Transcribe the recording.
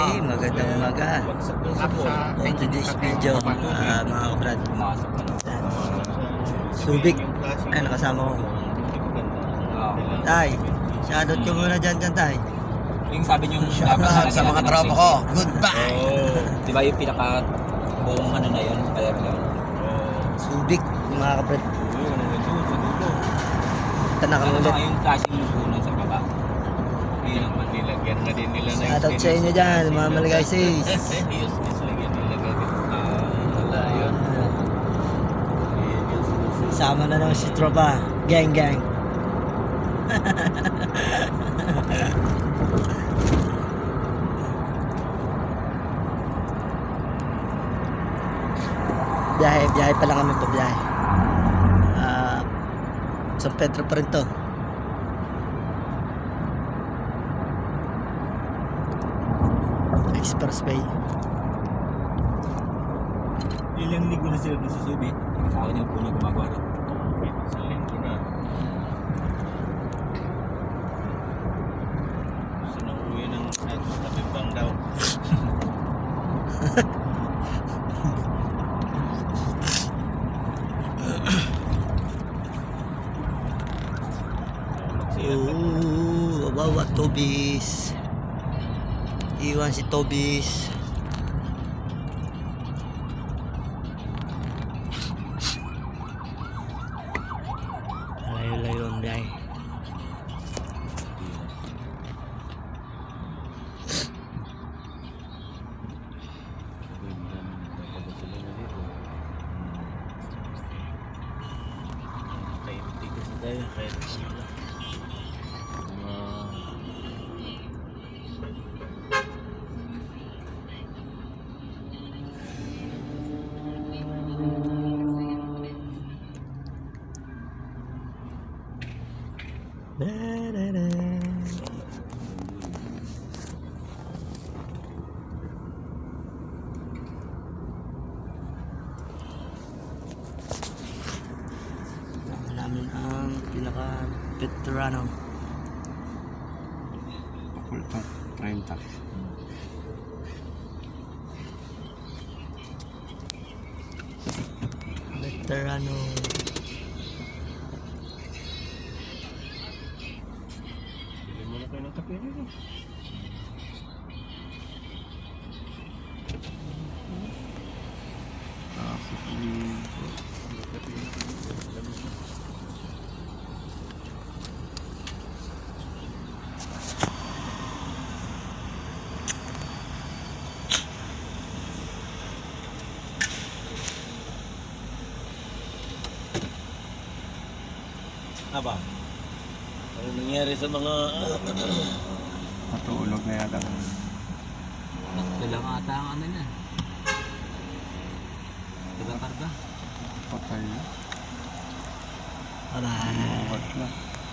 Okay, magandang umaga. For today's video, mga kabrad. Subic. Ay, nakasama ko. Tay, shoutout ko muna dyan, Tay. Yung sabi nyo Shoutout sa mga tropa ko. Goodbye. Di ba yung pinaka buong ano na yun? Kaya yun. Subic, mga kabrad. Ito na kami ulit. Yung flashing yung puno sa baba. Yun ang Nilagyan na din nila na Shoutout sa inyo dyan, mga maligaysis. Lagyan nila wala yun. Sama na naman si tropa. Gang, gang. Biyahe pa lang kami pa biyahe. San Pedro pa rin to. Expressway. Ilang linggo na sila doon sa Subic. Ako yung puno gumagawa doon. Sa linggo na. Gusto nang uwi ng tabimbang daw. Wawa, Tobis. Iwan si Tobis. Layo-layo ang biyahe. Namin ang pinaka-veterano. Pakultang 30. Veterano. Bili mo na kayo ng kape nito. Aba? Ano nangyari sa mga matulog na yata? Tatlo lang ata ang ano niya. Taga-karga. Patay. Bye-bye. What na?